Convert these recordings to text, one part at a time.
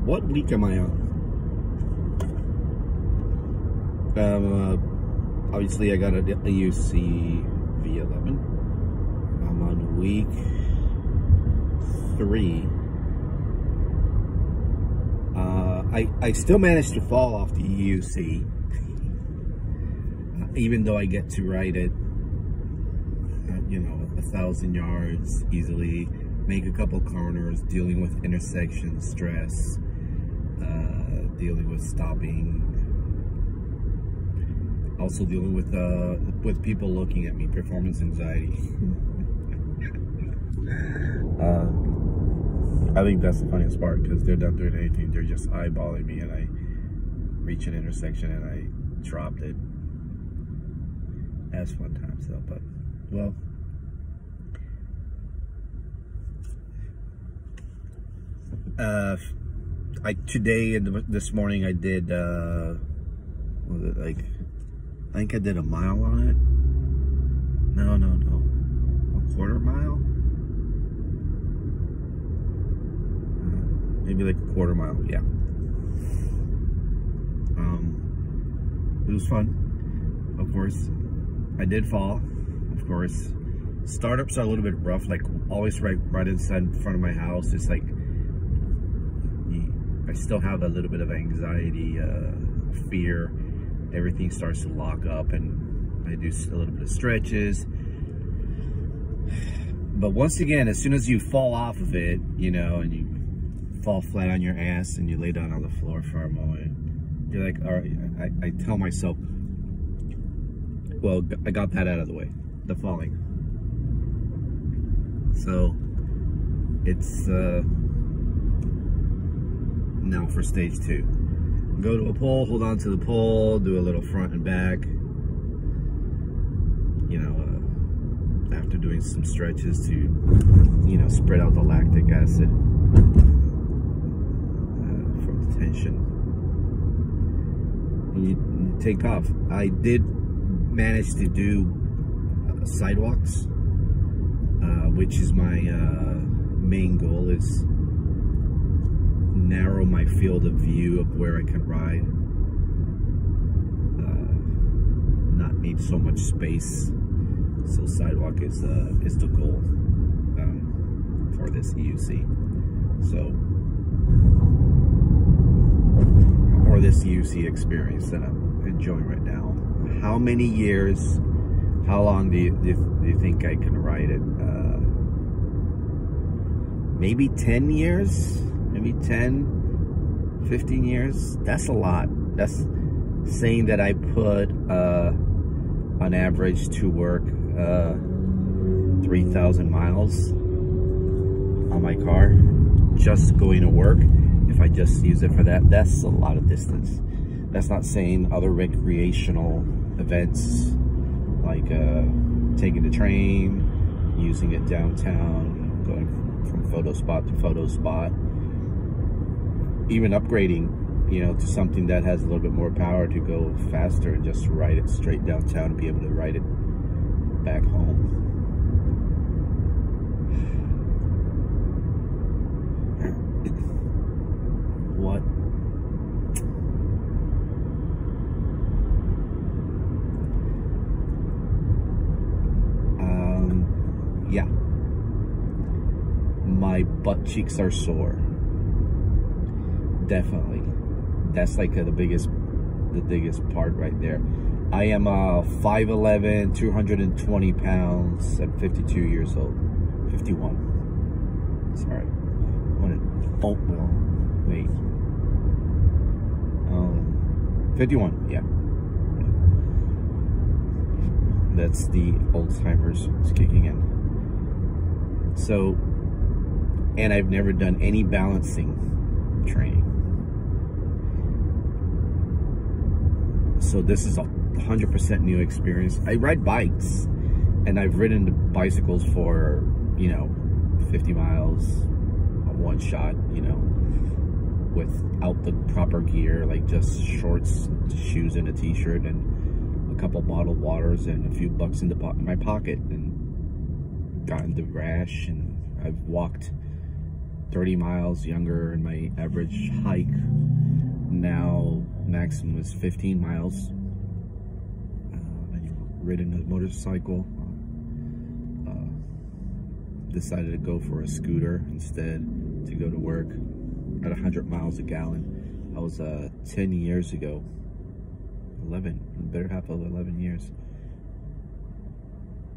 What week am I on? Obviously I got a EUC V11. I'm on week 3. I still managed to fall off the EUC, even though I get to ride it, you know, 1,000 yards easily, make a couple corners, dealing with intersection stress, dealing with stopping, also dealing with people looking at me, performance anxiety. I think that's the funniest part, because they're not doing anything, they're just eyeballing me, and I reach an intersection and I dropped it. That's fun times though, but, well, today and this morning I did, was it like, I think I did a mile on it. No, a quarter mile? Maybe like a quarter mile, yeah. It was fun, of course. I did fall, of course. Startups are a little bit rough, like always right inside in front of my house. It's like, I still have a little bit of anxiety, fear. Everything starts to lock up, and I do a little bit of stretches. But once again, as soon as you fall off of it, you know, and you fall flat on your ass and you lay down on the floor for a moment, you're like, all right, I tell myself, well, I got that out of the way, the falling. So it's now for stage 2. Go to a pole, hold on to the pole, do a little front and back, you know, after doing some stretches to, you know, spread out the lactic acid from the tension. And you take off. I did manage to do sidewalks, which is my main goal, is narrow my field of view of where I can ride, not need so much space. So sidewalk is the goal for this EUC. So, or this EUC experience that I'm enjoying right now. How many years? How long do you think I can ride it? Maybe 10 years. Maybe 10, 15 years. That's a lot. That's saying that I put on average to work 3,000 miles on my car just going to work. If I just use it for that, that's a lot of distance. That's not saying other recreational events like taking the train, using it downtown, going from photo spot to photo spot, even upgrading, you know, to something that has a little bit more power to go faster and just ride it straight downtown and be able to ride it back home. What? Yeah. My butt cheeks are sore. Definitely. That's like the biggest part right there. I am 5'11", 220 pounds. I'm 52 years old. 51. Sorry. Oh, well, wait. 51, yeah. That's the Alzheimer's is kicking in. So, and I've never done any balancing training. So this is a 100% new experience. I ride bikes, and I've ridden bicycles for, you know, 50 miles, one shot, you know, without the proper gear, like just shorts, shoes, and a t-shirt, and a couple bottled waters, and a few bucks in my pocket, and gotten the rash. And I've walked 30 miles younger in my average hike. Now maximum is 15 miles. I've ridden a motorcycle. Decided to go for a scooter instead to go to work at 100 miles a gallon. I was 10 years ago. 11, better half of 11 years.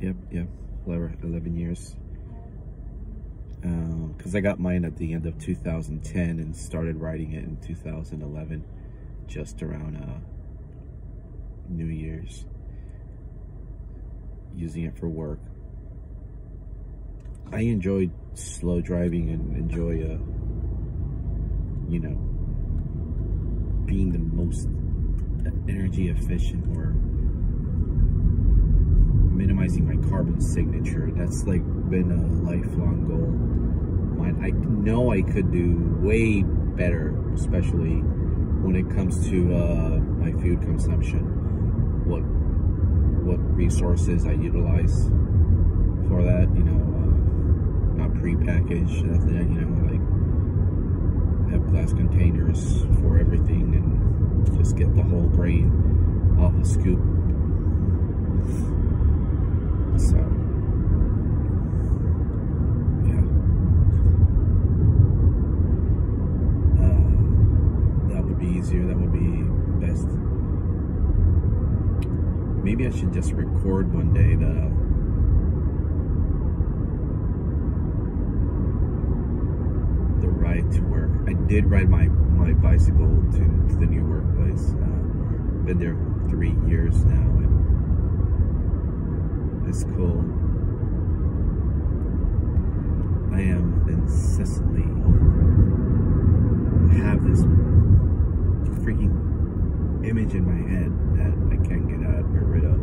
Yep, 11 years. Because I got mine at the end of 2010 and started riding it in 2011, just around New Year's. Using it for work. I enjoy slow driving and enjoy, you know, being the most energy efficient or minimizing my carbon signature. That's like been a lifelong goal. I know I could do way better, especially when it comes to my food consumption. What resources I utilize for that, you know, not pre-packaged, nothing, you know, like have glass containers for everything and just get the whole grain off the scoop. So yeah, that would be easier, that would be best. Maybe I should just record one day the ride to work. I did ride my bicycle to the new workplace. Been there 3 years now, and it's cool. I am incessantly have this freaking image in my head that I can't get rid of.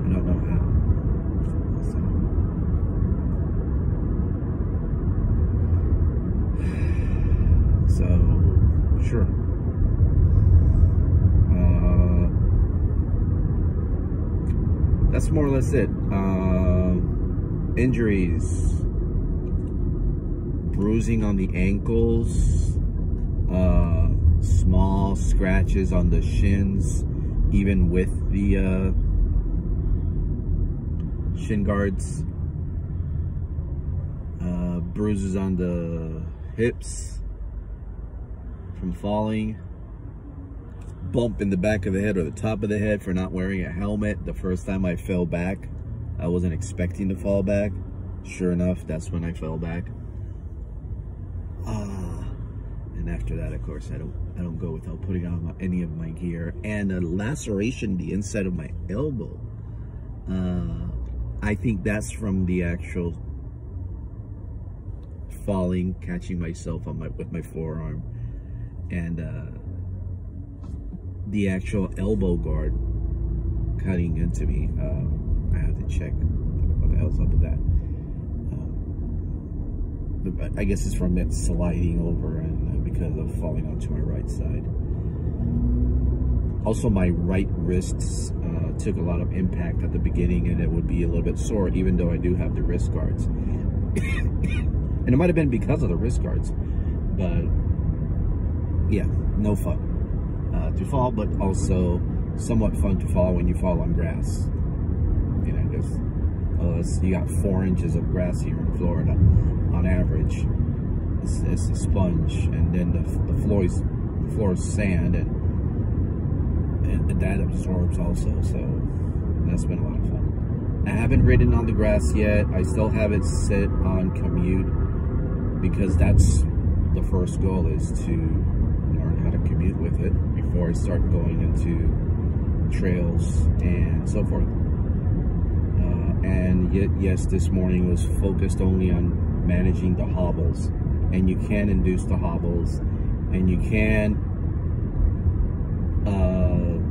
I don't know how. So sure. That's more or less it. Injuries, bruising on the ankles, small scratches on the shins, even with the shin guards, bruises on the hips from falling, bump in the back of the head or the top of the head for not wearing a helmet. The first time I fell back, I wasn't expecting to fall back. Sure enough, that's when I fell back. And after that, of course, I don't go without putting on any of my gear. And a laceration the inside of my elbow. I think that's from the actual falling, catching myself on with my forearm, and the actual elbow guard cutting into me. I had to check what the hell's up with that. I guess it's from it sliding over and because of falling onto my right side. Also, my right wrist took a lot of impact at the beginning, and it would be a little bit sore, even though I do have the wrist guards. And it might have been because of the wrist guards, but yeah, no fun to fall, but also somewhat fun to fall when you fall on grass. You know, because you got 4 inches of grass here in Florida on average. It's a sponge, and then the floor is sand, and that absorbs also. So that's been a lot of fun. I haven't ridden on the grass yet. I still have it set on commute, because that's the first goal, is to learn how to commute with it before I start going into trails and so forth. And yet, yes, this morning was focused only on managing the hobbles, and you can induce the hobbles, and you can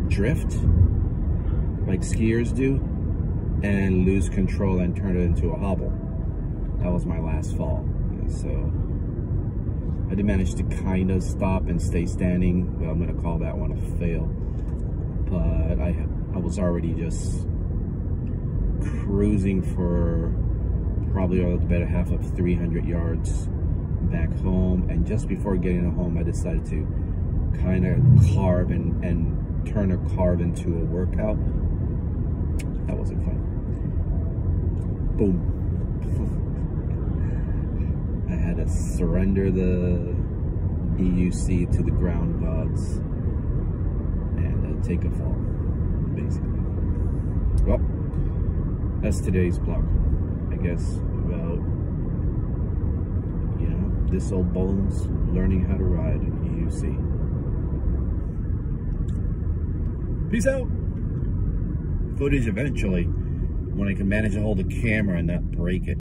drift like skiers do and lose control and turn it into a hobble. That was my last fall. So I did manage to kind of stop and stay standing. Well, I'm going to call that one a fail. But I was already just cruising for probably the better half of 300 yards back home. And just before getting home, I decided to kind of carve and turn a carve into a workout. That wasn't fun. Boom. I had to surrender the EUC to the ground gods and take a fall, basically. Well, that's today's blog, I guess, about, you know, this old bones learning how to ride an EUC. Peace out. Footage eventually when I can manage to hold the camera and not break it.